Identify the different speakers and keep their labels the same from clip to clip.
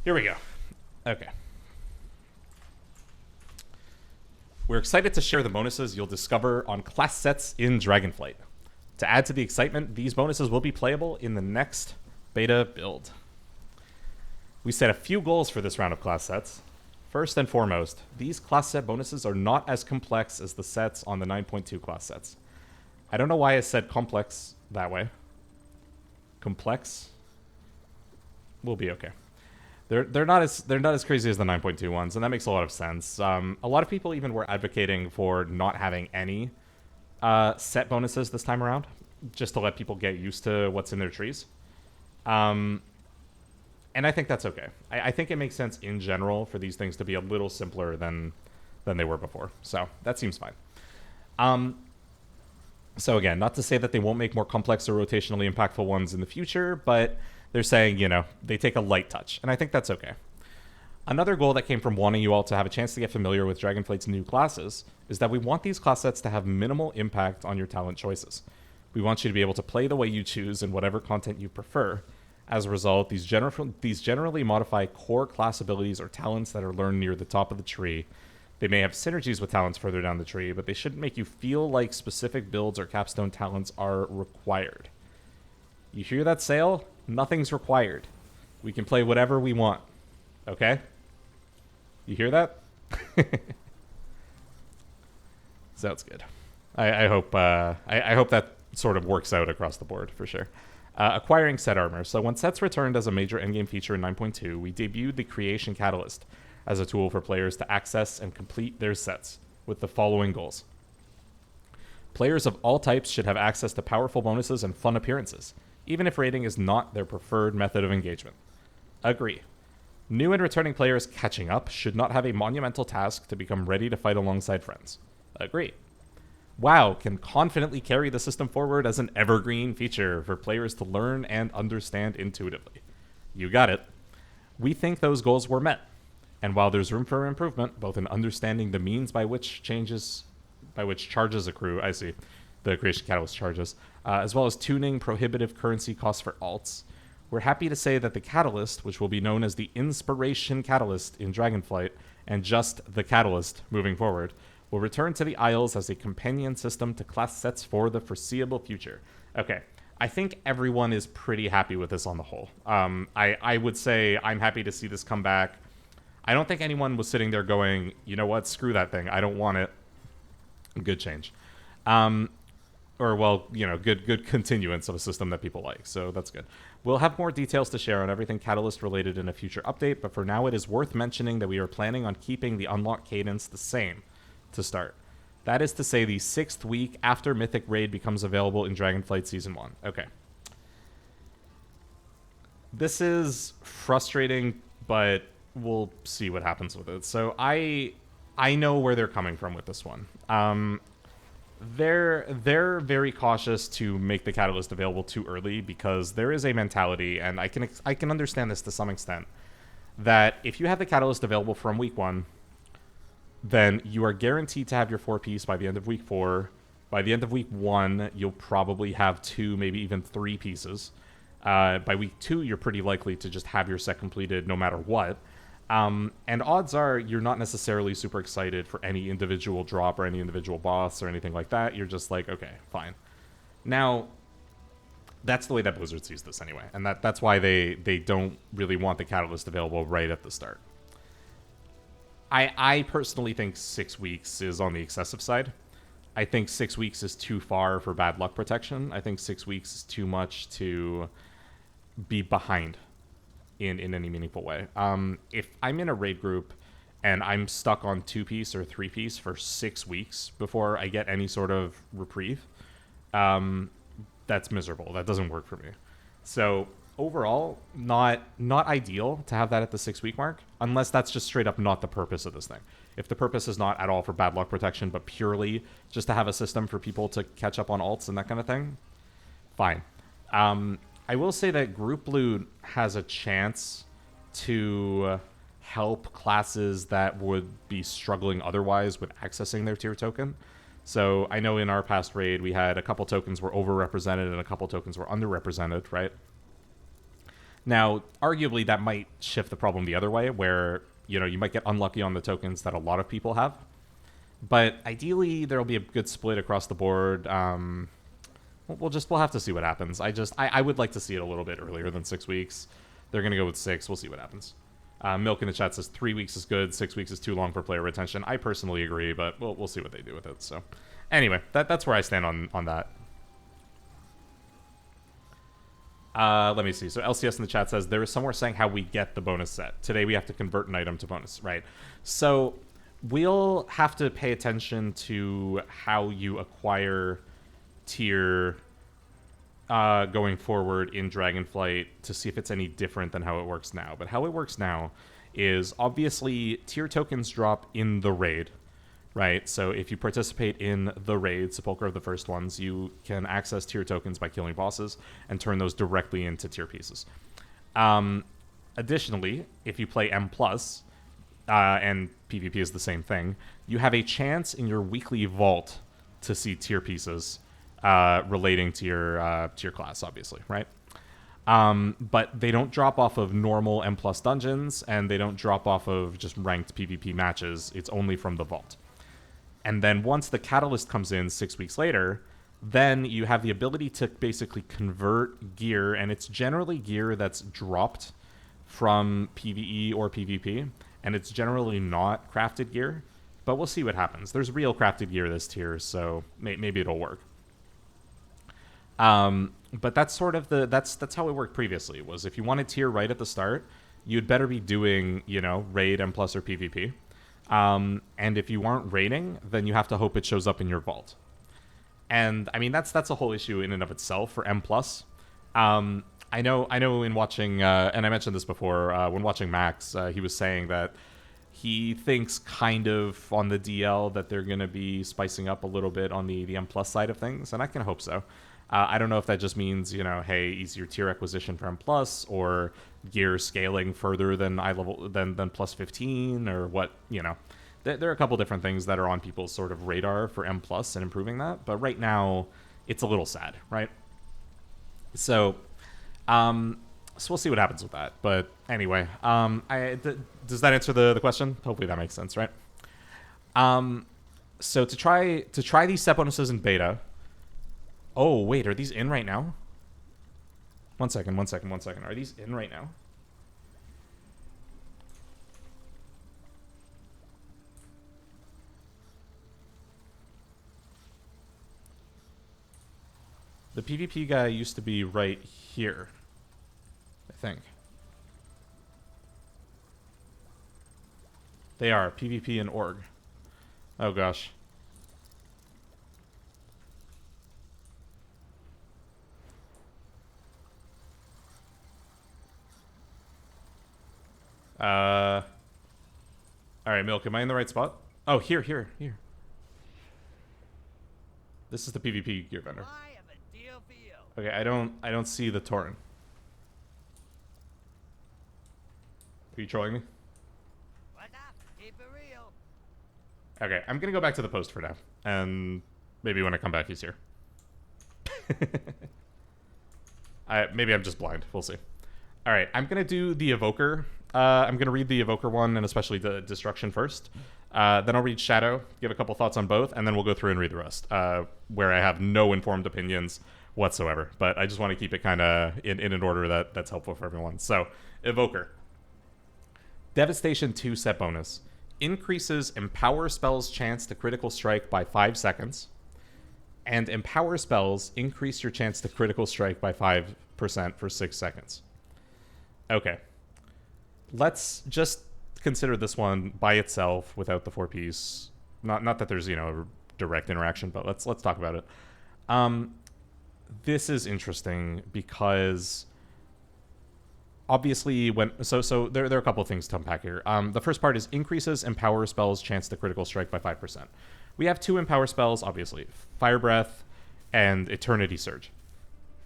Speaker 1: Here we go. Okay. We're excited to share the bonuses you'll discover on class sets in Dragonflight. To add to the excitement, these bonuses will be playable in the next beta build. We set a few goals for this round of class sets. First and foremost, these class set bonuses are not as complex as the sets on the 9.2 class sets. I don't know why I said complex that way. Complex? We'll be okay. They're not as crazy as the 9.2 ones, and that makes a lot of sense. A lot of people even were advocating for not having any set bonuses this time around, just to let people get used to what's in their trees. And I think that's okay. I think it makes sense in general for these things to be a little simpler than they were before. So that seems fine. So again, not to say that they won't make more complex or rotationally impactful ones in the future, but they're saying, they take a light touch, and I think that's okay. Another goal that came from wanting you all to have a chance to get familiar with Dragonflight's new classes is that we want these class sets to have minimal impact on your talent choices. We want you to be able to play the way you choose in whatever content you prefer. As a result, these generally modify core class abilities or talents that are learned near the top of the tree. They may have synergies with talents further down the tree, but they shouldn't make you feel like specific builds or capstone talents are required. You hear that, Sale? Nothing's required. We can play whatever we want. Okay? You hear that? Sounds good. I hope that sort of works out across the board for sure. Acquiring set armor. So when sets returned as a major endgame feature in 9.2, we debuted the Creation Catalyst as a tool for players to access and complete their sets with the following goals. Players of all types should have access to powerful bonuses and fun appearances, even if raiding is not their preferred method of engagement. Agree. New and returning players catching up should not have a monumental task to become ready to fight alongside friends. Agree. WoW can confidently carry the system forward as an evergreen feature for players to learn and understand intuitively. You got it. We think those goals were met. And while there's room for improvement, both in understanding the means by which charges accrue, I see, the Creation Catalyst charges, as well as tuning prohibitive currency costs for alts, we're happy to say that the Catalyst, which will be known as the Inspiration Catalyst in Dragonflight, and just the Catalyst moving forward, will return to the Isles as a companion system to class sets for the foreseeable future. Okay, I think everyone is pretty happy with this on the whole. I would say I'm happy to see this come back. I don't think anyone was sitting there going, you know what, screw that thing, I don't want it. Good change. Good continuance of a system that people like, so that's good. We'll have more details to share on everything Catalyst related in a future update, but for now it is worth mentioning that we are planning on keeping the unlock cadence the same to start. That is to say the 6th week after Mythic Raid becomes available in Dragonflight Season 1. Okay. This is frustrating, but we'll see what happens with it. So I know where they're coming from with this one. They're very cautious to make the Catalyst available too early because there is a mentality, and I can understand this to some extent, that if you have the Catalyst available from week 1, then you are guaranteed to have your 4-piece by the end of week 4. By the end of week 1, you'll probably have 2, maybe even 3 pieces. By week 2, you're pretty likely to just have your set completed no matter what. And odds are you're not necessarily super excited for any individual drop or any individual boss or anything like that. You're just like, okay, fine. Now, that's the way that Blizzard sees this anyway. And that's why they don't really want the Catalyst available right at the start. I personally think 6 weeks is on the excessive side. I think 6 weeks is too far for bad luck protection. I think 6 weeks is too much to be behind in any meaningful way. If I'm in a raid group and I'm stuck on 2-piece or 3-piece for 6 weeks before I get any sort of reprieve, that's miserable. That doesn't work for me. So overall, not ideal to have that at the 6-week mark, unless that's just straight up not the purpose of this thing. If the purpose is not at all for bad luck protection, but purely just to have a system for people to catch up on alts and that kind of thing, fine. I will say that Group Loot has a chance to help classes that would be struggling otherwise with accessing their tier token. So I know in our past raid, we had a couple tokens were overrepresented and a couple tokens were underrepresented, right? Now, arguably, that might shift the problem the other way, where you might get unlucky on the tokens that a lot of people have. But ideally, there will be a good split across the board. We'll have to see what happens. I would like to see it a little bit earlier than 6 weeks. They're gonna go with 6. We'll see what happens. Milk in the chat says 3 weeks is good. 6 weeks is too long for player retention. I personally agree, but we'll see what they do with it. So, anyway, that's where I stand on that. Let me see. So LCS in the chat says there is somewhere saying how we get the bonus set. Today we have to convert an item to bonus, right? So we'll have to pay attention to how you acquire tier going forward in Dragonflight to see if it's any different than how it works now. But how it works now is obviously tier tokens drop in the raid, right? So if you participate in the raid, Sepulchre of the First Ones, you can access tier tokens by killing bosses and turn those directly into tier pieces. Additionally, if you play M+, and PvP is the same thing, you have a chance in your weekly vault to see tier pieces relating to your class, obviously, right? But they don't drop off of normal M+ dungeons, and they don't drop off of just ranked PvP matches. It's only from the vault. And then once the catalyst comes in 6 weeks later, then you have the ability to basically convert gear, and it's generally gear that's dropped from PvE or PvP, and it's generally not crafted gear, but we'll see what happens. There's real crafted gear this tier, so maybe it'll work. But that's sort of that's how it worked previously, was if you wanted tier right at the start, you'd better be doing, raid, M+, or PvP. And if you aren't raiding, then you have to hope it shows up in your vault. And I mean, that's a whole issue in and of itself for M+. I know in watching, and I mentioned this before, when watching Max, he was saying that he thinks kind of on the DL that they're going to be spicing up a little bit on the M+ side of things, and I can hope so. I don't know if that just means, hey, easier tier acquisition for M+, or gear scaling further than than plus 15, or what, There are a couple different things that are on people's sort of radar for M+ and improving that, but right now, it's a little sad, right? So we'll see what happens with that. But anyway, does that answer the question? Hopefully that makes sense, right? So to try these set bonuses in beta. Oh, wait, are these in right now? One second. Are these in right now? The PvP guy used to be right here, I think. They are, PvP and org. Oh, gosh. Alright, Milk, am I in the right spot? Oh, here. This is the PvP gear vendor.
Speaker 2: I have a deal for you.
Speaker 1: Okay, I don't see the Tauren. Are you trolling me?
Speaker 2: What up? Keep it real.
Speaker 1: Okay, I'm gonna go back to the post for now. And maybe when I come back he's here. Maybe I'm just blind. We'll see. Alright, I'm gonna do the Evoker. I'm going to read the Evoker one, and especially the Destruction first. Then I'll read Shadow, give a couple thoughts on both, and then we'll go through and read the rest, where I have no informed opinions whatsoever. But I just want to keep it kind of in an order that's helpful for everyone. So, Evoker. Devastation 2 set bonus. Increases Empower Spells' chance to critical strike by 5 seconds. And Empower Spells increase your chance to critical strike by 5% for 6 seconds. Okay. Let's just consider this one by itself without the 4-piece. Not that there's, a direct interaction, but let's talk about it. This is interesting because obviously so there are a couple of things to unpack here. The first part is increases Empower Spells' chance to critical strike by 5%. We have 2 Empower spells, obviously, Fire Breath and Eternity Surge.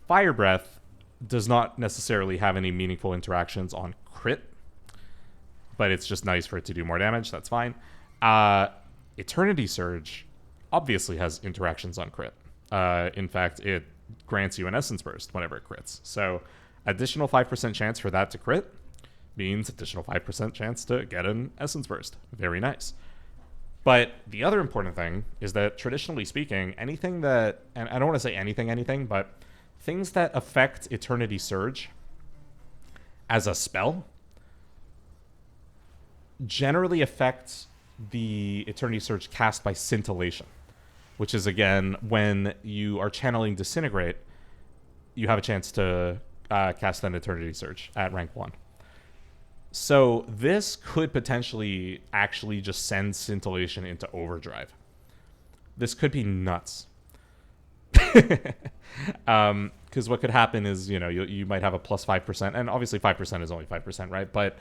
Speaker 1: Fire Breath does not necessarily have any meaningful interactions on crit, but it's just nice for it to do more damage. That's fine. Eternity Surge obviously has interactions on crit. In fact, it grants you an Essence Burst whenever it crits. So Additional 5% chance for that to crit means additional 5% chance to get an Essence Burst. Very nice. But the other important thing is that traditionally speaking, anything that, and I don't want to say anything, but things that affect Eternity Surge as a spell generally affect the Eternity Surge cast by Scintillation, which is, again, when you are channeling Disintegrate, you have a chance to cast an Eternity Surge at rank 1. So this could potentially actually just send Scintillation into overdrive. This could be nuts. Because what could happen is, you might have a plus 5%, and obviously 5% is only 5%, right? But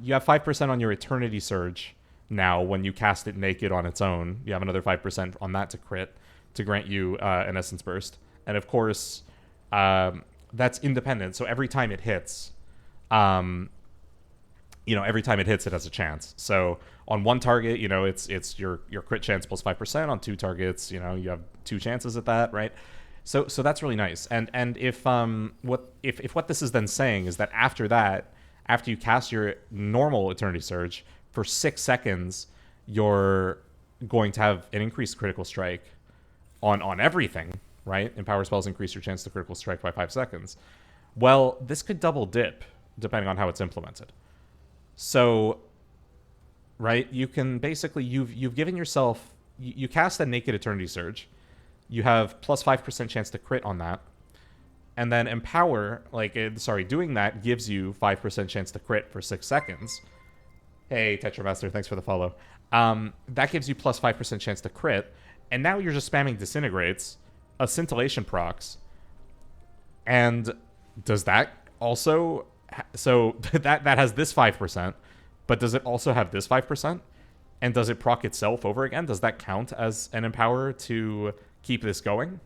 Speaker 1: you have 5% on your Eternity Surge now when you cast it naked on its own. You have another 5% on that to crit to grant you an Essence Burst. And of course, that's independent. So every time it hits, every time it hits, it has a chance. So on one target, it's your crit chance plus 5%. On two targets, you have two chances at that, right? So that's really nice. And if what this is then saying is that after you cast your normal Eternity Surge for 6 seconds, you're going to have an increased critical strike on everything, right? Empower spells increase your chance to critical strike by 5 seconds. Well, this could double dip depending on how it's implemented. So, right, you can basically, you've given yourself, you cast a naked Eternity Surge, you have plus 5% chance to crit on that, and then Empower, doing that gives you 5% chance to crit for 6 seconds. Hey, Tetramaster, thanks for the follow. That gives you plus 5% chance to crit, and now you're just spamming Disintegrates, a Scintillation procs, and does that also... So that has this 5%, but does it also have this 5%? And does it proc itself over again? Does that count as an Empower to keep this going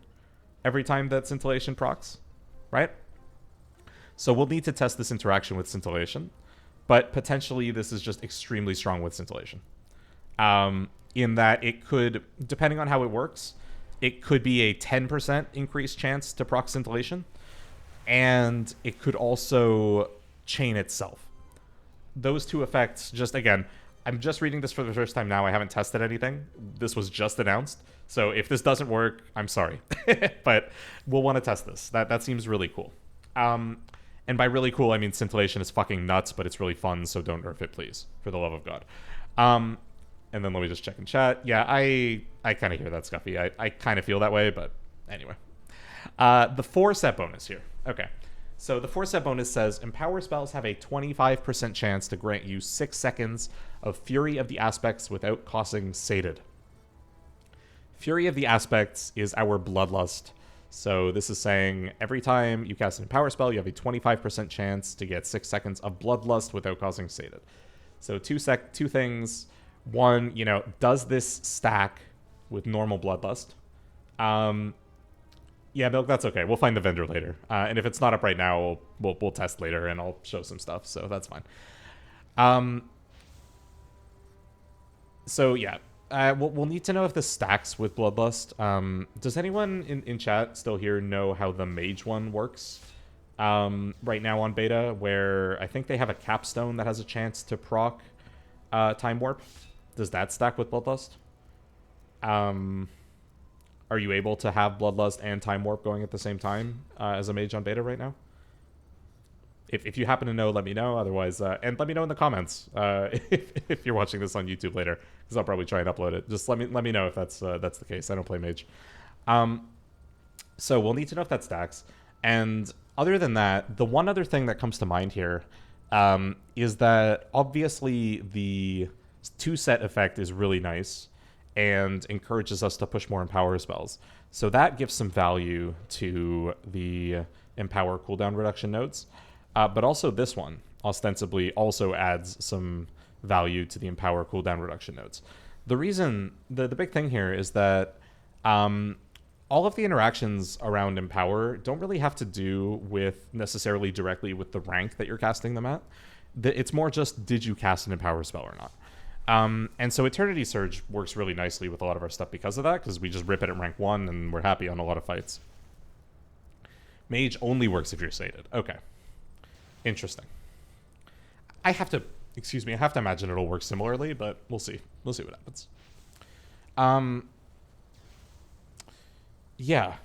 Speaker 1: every time that Scintillation procs, right? So we'll need to test this interaction with Scintillation, but potentially this is just extremely strong with Scintillation. In that it could, depending on how it works, it could be a 10% increased chance to proc Scintillation, and it could also chain itself. Those two effects, just again, I'm just reading this for the first time now. I haven't tested anything. This was just announced. So if this doesn't work, I'm sorry. But we'll want to test this. That seems really cool. And by really cool, I mean Scintillation is fucking nuts, but it's really fun, so don't nerf it, please. For the love of God. And then let me just check in chat. Yeah, I kind of hear that, Scuffy. I kind of feel that way, but anyway. The 4-set bonus here. Okay. So the 4-set bonus says, Empower spells have a 25% chance to grant you 6 seconds of Fury of the Aspects without costing Sated. Fury of the Aspects is our Bloodlust. So this is saying every time you cast an Empower spell, you have a 25% chance to get 6 seconds of Bloodlust without causing Sated. So two things. One, does this stack with normal Bloodlust? Yeah, Milk, that's okay. We'll find the vendor later. And if it's not up right now, we'll test later, and I'll show some stuff, so that's fine. So, yeah. We'll need to know if this stacks with Bloodlust. Does anyone in chat still here know how the Mage one works right now on beta, where I think they have a Capstone that has a chance to proc Time Warp? Does that stack with Bloodlust? Are you able to have Bloodlust and Time Warp going at the same time as a Mage on beta right now? If you happen to know, let me know. Otherwise, and let me know in the comments if you're watching this on YouTube later, because I'll probably try and upload it. Just let me know if that's the case. I don't play Mage. So we'll need to know if that stacks. And other than that, the one other thing that comes to mind here is that obviously the 2-set effect is really nice and encourages us to push more Empower spells. So that gives some value to the Empower cooldown reduction nodes. But also this one, ostensibly, also adds some value to the Empower cooldown reduction nodes. The reason, the big thing here is that all of the interactions around Empower don't really have to do with necessarily directly with the rank that you're casting them at. It's more just, did you cast an Empower spell or not? And so Eternity Surge works really nicely with a lot of our stuff because of that, because we just rip it at rank 1 and we're happy on a lot of fights. Mage only works if you're sated. Okay. Interesting. I have to imagine it'll work similarly, but we'll see. We'll see what happens. Yeah.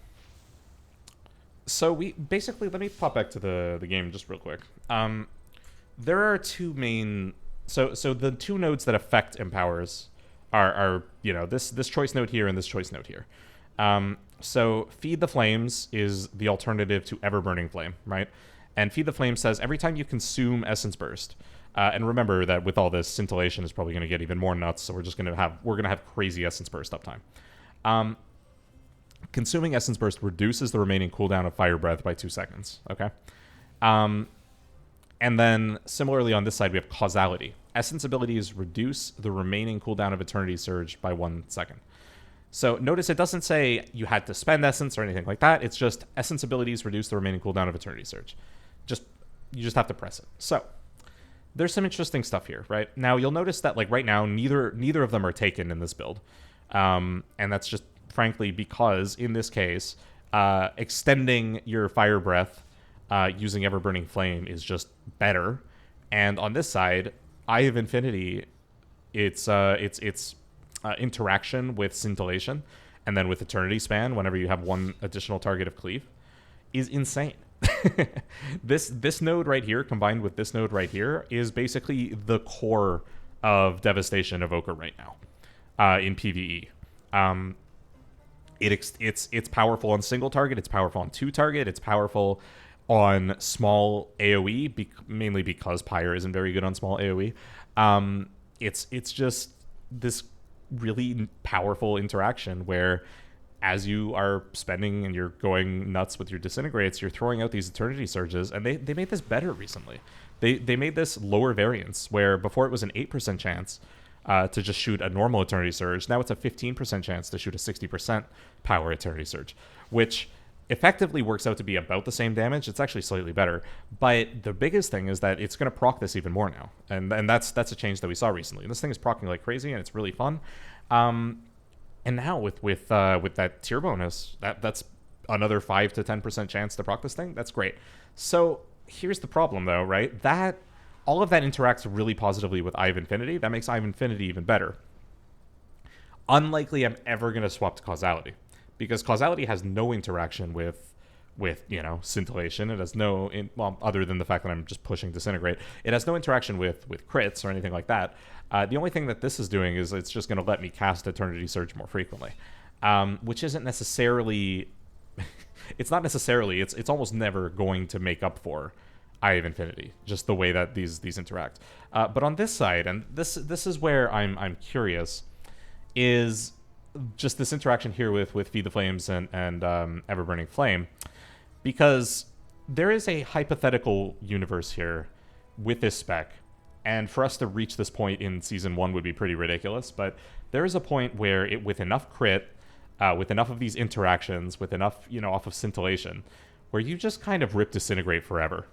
Speaker 1: So we basically, let me pop back to the game just real quick. There are two main, so the two nodes that affect empowers are this choice node here and this choice node here. So Feed the Flames is the alternative to Ever Burning Flame, right? And Feed the Flame says every time you consume Essence Burst, and remember that with all this, scintillation is probably going to get even more nuts. So we're gonna have crazy Essence Burst uptime. Consuming Essence Burst reduces the remaining cooldown of Fire Breath by 2 seconds. Okay. And then similarly on this side we have Causality. Essence abilities reduce the remaining cooldown of Eternity Surge by 1 second. So notice it doesn't say you had to spend Essence or anything like that. It's just Essence abilities reduce the remaining cooldown of Eternity Surge. You just have to press it. So there's some interesting stuff here, right? Now you'll notice that like right now neither of them are taken in this build, and that's just frankly because in this case, extending your Fire Breath using Ever Burning Flame is just better. And on this side, Eye of Infinity, it's interaction with Scintillation and then with Eternity Span whenever you have one additional target of cleave is insane. This node right here combined with this node right here is basically the core of Devastation Evoker right now in PvE. It's powerful on single target, it's powerful on 2 target, it's powerful on small AoE, mainly because Pyre isn't very good on small AoE. It's just this really powerful interaction where as you are spending and you're going nuts with your disintegrates, you're throwing out these Eternity Surges, and they made this better recently. They made this lower variance, where before it was an 8% chance to just shoot a normal Eternity Surge. Now it's a 15% chance to shoot a 60% power Eternity Surge, which effectively works out to be about the same damage. It's actually slightly better. But the biggest thing is that it's going to proc this even more now. And that's a change that we saw recently. And this thing is procking like crazy, and it's really fun. And now with that tier bonus, that's another 5 to 10% chance to proc this thing. That's great. So here's the problem, though, right? That all of that interacts really positively with Eye of Infinity. That makes Eye of Infinity even better. Unlikely I'm ever going to swap to Causality, because Causality has no interaction with Scintillation. It has no, other than the fact that I'm just pushing Disintegrate, it has no interaction with crits or anything like that. The only thing that this is doing is it's just going to let me cast Eternity Surge more frequently, which isn't necessarily, it's almost never going to make up for Eye of Infinity, just the way that these interact. But on this side, and this is where I'm curious, is just this interaction here with Feed the Flames and Everburning Flame, because there is a hypothetical universe here with this spec, and for us to reach this point in Season 1 would be pretty ridiculous, but there is a point where with enough crit, with enough of these interactions, with enough, off of Scintillation, where you just kind of rip Disintegrate forever.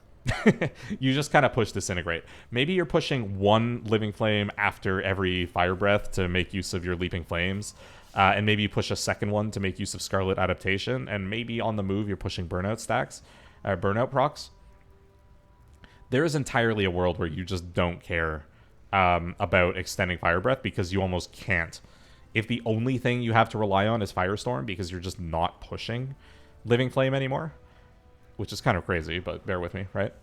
Speaker 1: You just kind of push Disintegrate. Maybe you're pushing one Living Flame after every Fire Breath to make use of your Leaping Flames, and maybe you push a second one to make use of Scarlet Adaptation, and maybe on the move you're pushing Burnout stacks, Burnout procs. There is entirely a world where you just don't care about extending Fire Breath, because you almost can't. If the only thing you have to rely on is Firestorm because you're just not pushing Living Flame anymore, which is kind of crazy, but bear with me, right?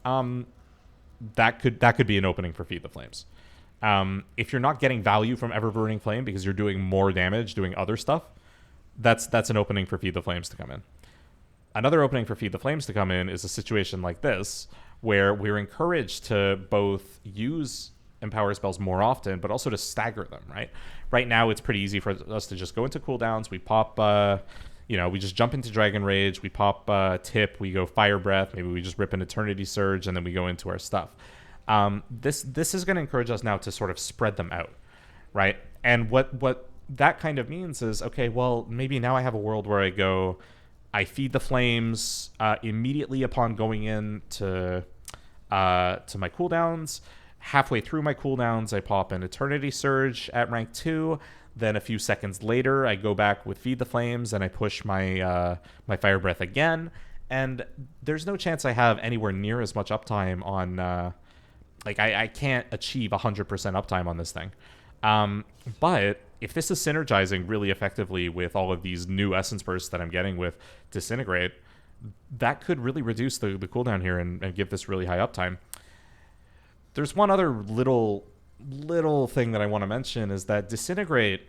Speaker 1: That could be an opening for Feed the Flames. If you're not getting value from Everburning Flame because you're doing more damage doing other stuff, that's an opening for Feed the Flames to come in. Another opening for Feed the Flames to come in is a situation like this, where we're encouraged to both use Empower spells more often, but also to stagger them, right? Right now, it's pretty easy for us to just go into cooldowns. We pop, we just jump into Dragon Rage. We pop Tip. We go Fire Breath. Maybe we just rip an Eternity Surge, and then we go into our stuff. This is going to encourage us now to sort of spread them out, right? And what that kind of means is, okay, well, maybe now I have a world where I feed the Flames immediately upon going in to my cooldowns. Halfway through my cooldowns, I pop an Eternity Surge at rank 2. Then a few seconds later, I go back with Feed the Flames and I push my Fire Breath again. And there's no chance I have anywhere near as much uptime on, like, I can't achieve 100% uptime on this thing. But if this is synergizing really effectively with all of these new essence bursts that I'm getting with Disintegrate, that could really reduce the cooldown here and give this really high uptime. There's one other little thing that I want to mention is that Disintegrate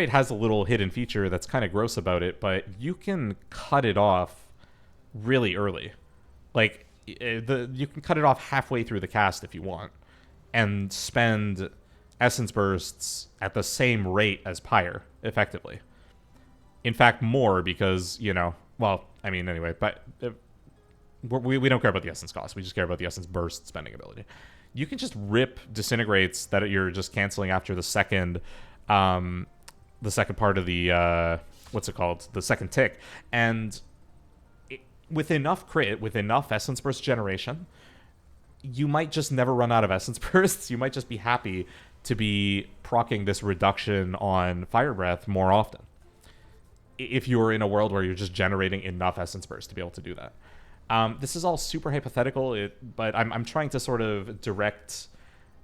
Speaker 1: has a little hidden feature that's kind of gross about it, but you can cut it off really early. Like, you can cut it off halfway through the cast if you want, and spend essence bursts at the same rate as Pyre, effectively. In fact, more, because, well, I mean, anyway, but we don't care about the essence cost. We just care about the essence burst spending ability. You can just rip Disintegrates that you're just canceling after the second part of the, what's it called? The second tick. And with enough crit, with enough essence burst generation, you might just never run out of essence bursts. You might just be happy to be proccing this reduction on Fire Breath more often, if you're in a world where you're just generating enough essence bursts to be able to do that. This is all super hypothetical, but I'm trying to sort of direct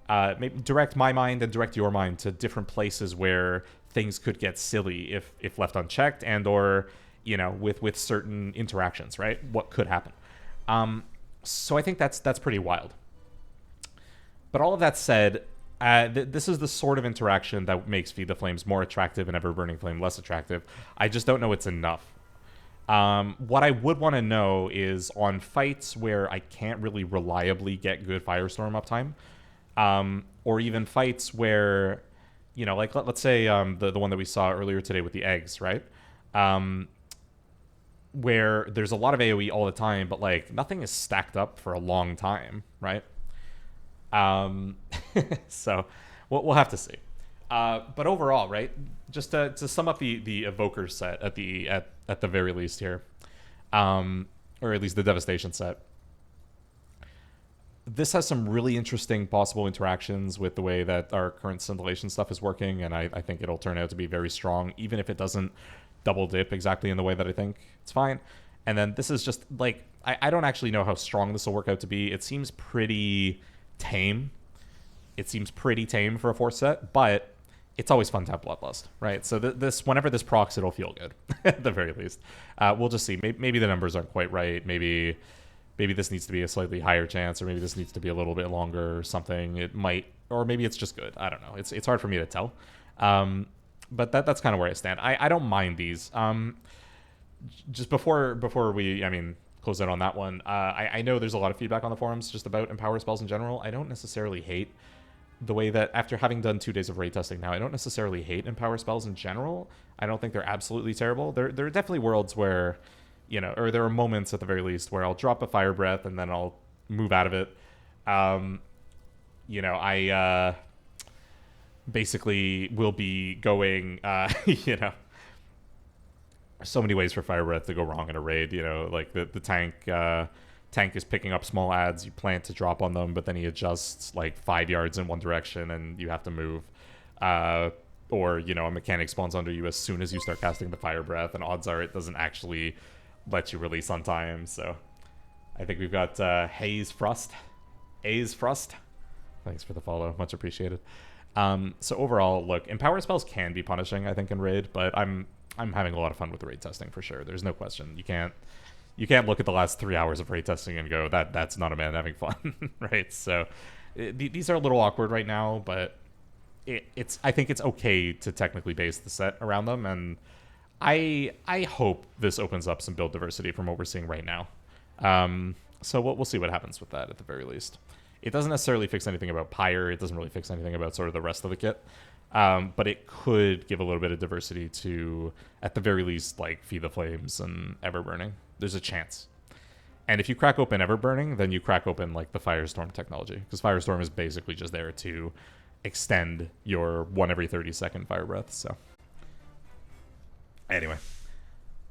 Speaker 1: my mind and direct your mind to different places where things could get silly if left unchecked, and or with certain interactions, right? What could happen? So I think that's pretty wild. But all of that said, this is the sort of interaction that makes Feed the Flames more attractive and Everburning Flame less attractive. I just don't know it's enough. What I would want to know is on fights where I can't really reliably get good Firestorm uptime, or even fights where, like let's say the one that we saw earlier today with the eggs, right? Where there's a lot of AoE all the time, but like nothing is stacked up for a long time, right? So we'll have to see. But overall, right? Just to sum up the Evoker set at the very least here, or at least the Devastation set. This has some really interesting possible interactions with the way that our current scintillation stuff is working, and I think it'll turn out to be very strong, even if it doesn't double dip exactly in the way that I think it's fine. And then this is just like, I don't actually know how strong this will work out to be. It seems pretty tame. It seems pretty tame for a 4th set, but it's always fun to have Bloodlust, right? So this whenever this procs, it'll feel good at the very least. We'll just see. Maybe the numbers aren't quite right. Maybe this needs to be a slightly higher chance, or maybe this needs to be a little bit longer or something. It might, or maybe it's just good. I don't know. It's hard for me to tell. But that's kind of where I stand. I don't mind these. Just before we, close out on that one, I know there's a lot of feedback on the forums just about Empower spells in general. I don't necessarily hate the way that, after having done 2 days of raid testing now, I don't necessarily hate Empower spells in general. I don't think they're absolutely terrible. There are definitely worlds where, or there are moments at the very least where I'll drop a Fire Breath and then I'll move out of it. I basically will be going, so many ways for Fire Breath to go wrong in a raid. Like the tank is picking up small adds, you plant to drop on them, but then he adjusts like 5 yards in one direction and you have to move. Or, a mechanic spawns under you as soon as you start casting the Fire Breath, and odds are it doesn't actually let you release on time. So I think we've got Haze Frost. Thanks for the follow. Much appreciated. So overall, look, Empower spells can be punishing, I think, in raid, but I'm having a lot of fun with the raid testing for sure. There's no question. You can't look at the last 3 hours of raid testing and go, that's not a man having fun, right? So these are a little awkward right now, but I think it's okay to technically base the set around them, and I hope this opens up some build diversity from what we're seeing right now. So we'll see what happens with that at the very least. It doesn't necessarily fix anything about Pyre. It doesn't really fix anything about sort of the rest of the kit. But it could give a little bit of diversity to, at the very least, like Feed the Flames and Everburning. There's a chance. And if you crack open Everburning, then you crack open like the Firestorm technology, because Firestorm is basically just there to extend your 1 every 30 second Fire Breath. So anyway.